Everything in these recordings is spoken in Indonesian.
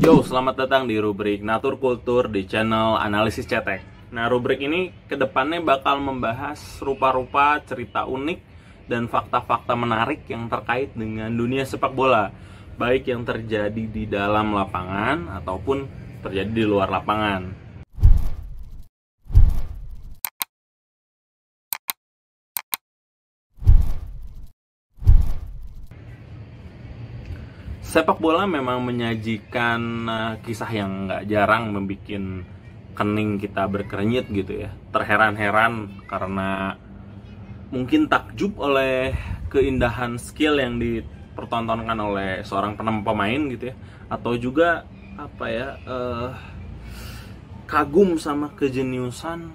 Yo, selamat datang di rubrik Natur Kultur di channel Analisis Cetek. Nah, rubrik ini kedepannya bakal membahas rupa-rupa cerita unik dan fakta-fakta menarik yang terkait dengan dunia sepak bola, baik yang terjadi di dalam lapangan ataupun terjadi di luar lapangan. Sepak bola memang menyajikan kisah yang nggak jarang membuat kening kita berkerenyit gitu ya. Terheran-heran karena mungkin takjub oleh keindahan skill yang dipertontonkan oleh seorang pemain gitu ya. Atau juga kagum sama kejeniusan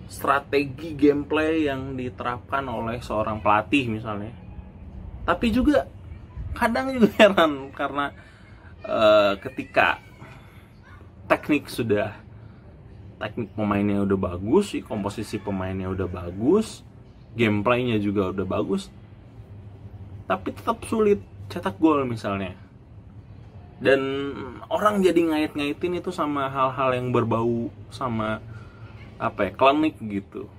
strategi gameplay yang diterapkan oleh seorang pelatih misalnya. Tapi juga kadang juga heran karena ketika teknik pemainnya udah bagus, komposisi pemainnya udah bagus, gameplaynya juga udah bagus, tapi tetap sulit cetak gol misalnya. Dan orang jadi ngait-ngaitin itu sama hal-hal yang berbau sama klinik gitu.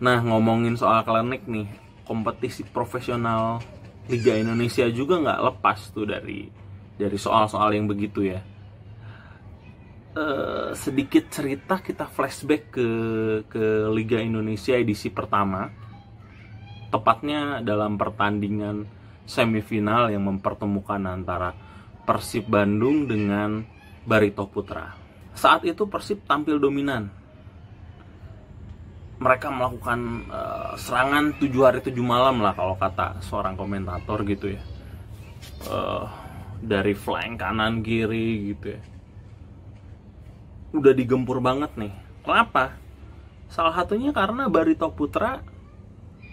Nah, ngomongin soal klinik nih, kompetisi profesional Liga Indonesia juga nggak lepas tuh dari soal-soal yang begitu ya. Sedikit cerita, kita flashback ke Liga Indonesia edisi pertama, tepatnya dalam pertandingan semifinal yang mempertemukan antara Persib Bandung dengan Barito Putra. Saat itu Persib tampil dominan. Mereka melakukan serangan 7 hari 7 malam lah kalau kata seorang komentator gitu ya, dari flank kanan kiri gitu ya, udah digempur banget nih. Kenapa? Salah satunya karena Barito Putra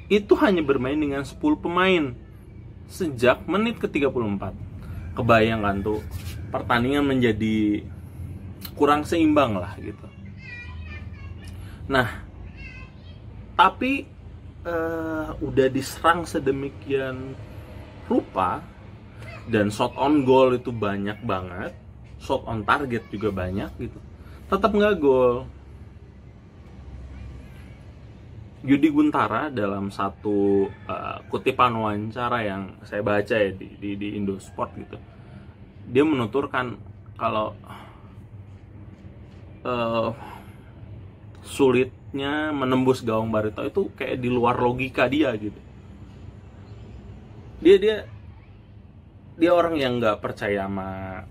itu hanya bermain dengan 10 pemain sejak menit ke 34. Kebayang tuh, pertandingan menjadi kurang seimbang lah gitu. Nah, tapi udah diserang sedemikian rupa dan shot on goal itu banyak banget, shot on target juga banyak gitu, tetap nggak gol. Yudi Guntara dalam satu kutipan wawancara yang saya baca ya di Indosport gitu, dia menuturkan kalau sulitnya menembus gawang Barito itu kayak di luar logika dia gitu. Dia orang yang nggak percaya sama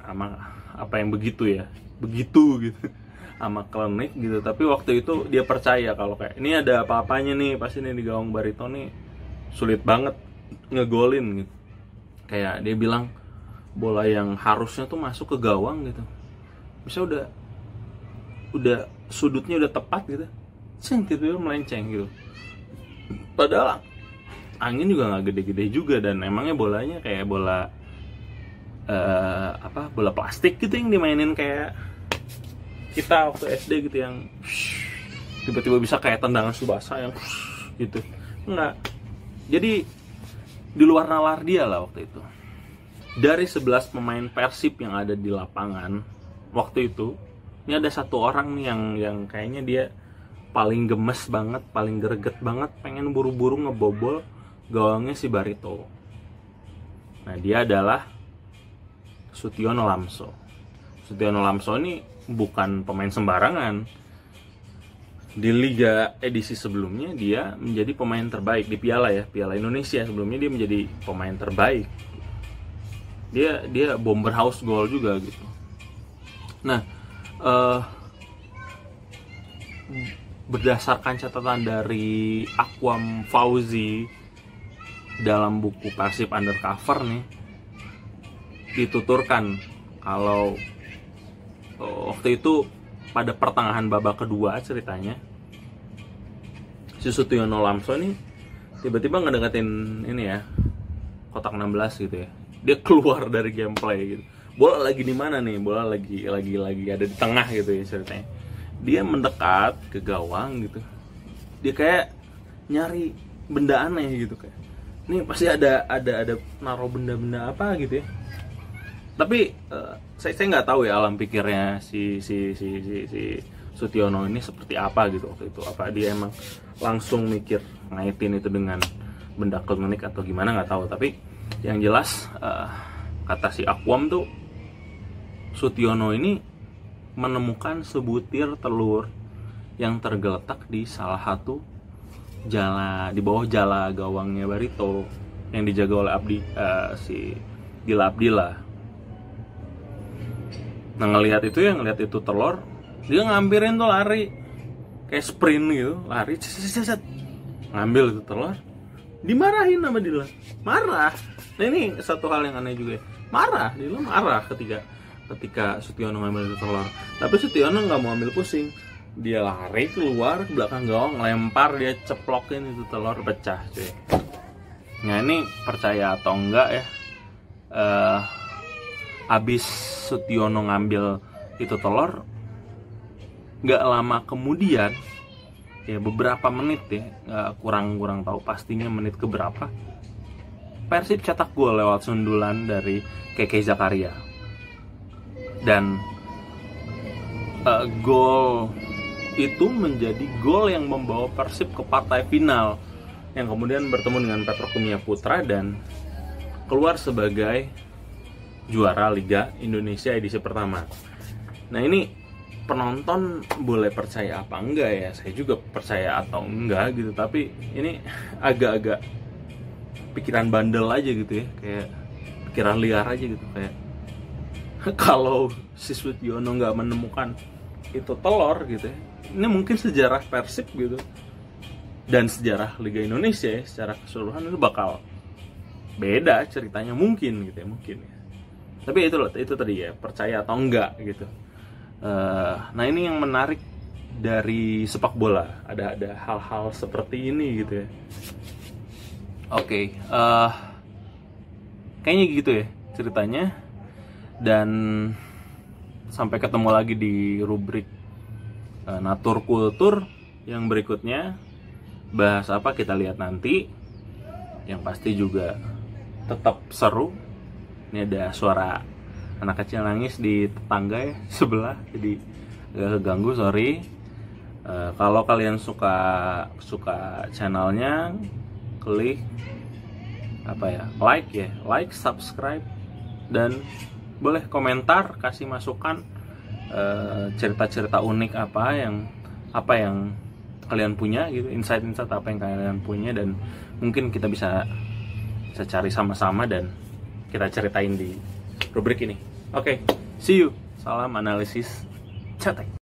apa yang begitu gitu sama klinik gitu. Tapi waktu itu dia percaya kalau kayak ini ada apa-apanya nih, pasti nih di gawang Barito nih sulit banget ngegolin gitu. Kayak dia bilang bola yang harusnya tuh masuk ke gawang gitu, misalnya udah sudutnya udah tepat gitu, tiba-tiba melenceng gitu. Padahal angin juga nggak gede-gede juga, dan emangnya bolanya kayak bola bola plastik gitu yang dimainin kayak kita waktu SD gitu, yang tiba-tiba bisa kayak tendangan Tsubasa yang gitu. Enggak. Jadi di luar nalar dia lah waktu itu. Dari 11 pemain Persib yang ada di lapangan waktu itu, ini ada satu orang nih yang kayaknya dia paling gemes banget, paling greget banget, pengen buru-buru ngebobol gawangnya si Barito. Nah, dia adalah Sutiono Lamso. Sutiono Lamso ini bukan pemain sembarangan. Di Liga edisi sebelumnya dia menjadi pemain terbaik di Piala Indonesia. Sebelumnya dia menjadi pemain terbaik. Dia bomber house goal juga gitu. Nah, berdasarkan catatan dari Akwam Fauzi dalam buku Persib Undercover nih, dituturkan kalau waktu itu pada pertengahan babak kedua ceritanya, si Sutiono Lamso nih tiba-tiba ngedeketin ini ya, kotak 16 gitu ya. Dia keluar dari gameplay gitu. Bola lagi di mana nih? Bola lagi ada di tengah gitu ya ceritanya. Dia mendekat ke gawang gitu. Dia kayak nyari benda aneh gitu, kayak nih pasti ada naruh benda-benda apa gitu ya. Tapi saya nggak tahu ya alam pikirnya si Sutiono ini seperti apa gitu waktu itu. Apa dia emang langsung mikir ngaitin itu dengan benda klinik atau gimana, nggak tahu. Tapi yang jelas kata si Aquam tuh, Sutiono ini menemukan sebutir telur yang tergeletak di salah satu jala, di bawah jala gawangnya Barito yang dijaga oleh si Dila Abdillah. Nah, ngelihat itu telur, dia ngampirin tuh, lari kayak sprint gitu, lari cet, ngambil itu telur, dimarahin sama Dila, marah. Nah, ini satu hal yang aneh juga ya. Dila marah ketika Sutiono ngambil itu telur. Tapi Sutiono nggak mau ambil pusing, dia lari keluar ke belakang gawang, lempar, dia ceplokin itu telur, pecah cuy. Nah, ini percaya atau enggak ya, abis Sutiono ngambil itu telur, nggak lama kemudian ya, beberapa menit ya, kurang tahu pastinya menit keberapa, Persib cetak gol lewat sundulan dari Keke Zakaria. Dan gol itu menjadi gol yang membawa Persib ke partai final, yang kemudian bertemu dengan Petrokimia Putra dan keluar sebagai juara Liga Indonesia edisi pertama. Nah, ini penonton boleh percaya apa enggak ya, saya juga percaya atau enggak gitu, tapi ini agak-agak pikiran bandel aja gitu ya, kayak pikiran liar aja gitu, kayak kalau si Sutiono nggak menemukan itu telur gitu ya, ini mungkin sejarah Persib gitu dan sejarah Liga Indonesia ya, secara keseluruhan itu bakal beda ceritanya mungkin gitu ya, mungkin ya. Tapi itu tadi ya, percaya atau enggak gitu. Nah, ini yang menarik dari sepak bola, ada hal-hal seperti ini gitu ya. Oke, kayaknya gitu ya ceritanya. Dan sampai ketemu lagi di rubrik Natur Kultur yang berikutnya. Bahas apa kita lihat nanti. Yang pasti juga tetap seru. Ini ada suara anak kecil nangis di tetangga ya, sebelah, jadi agak keganggu, sorry. Kalau kalian suka channelnya, klik like, subscribe, dan boleh komentar, kasih masukan, cerita-cerita unik apa yang kalian punya gitu, insight apa yang kalian punya, dan mungkin kita bisa cari sama-sama dan kita ceritain di rubrik ini. Oke, see you. Salam analisis cetek.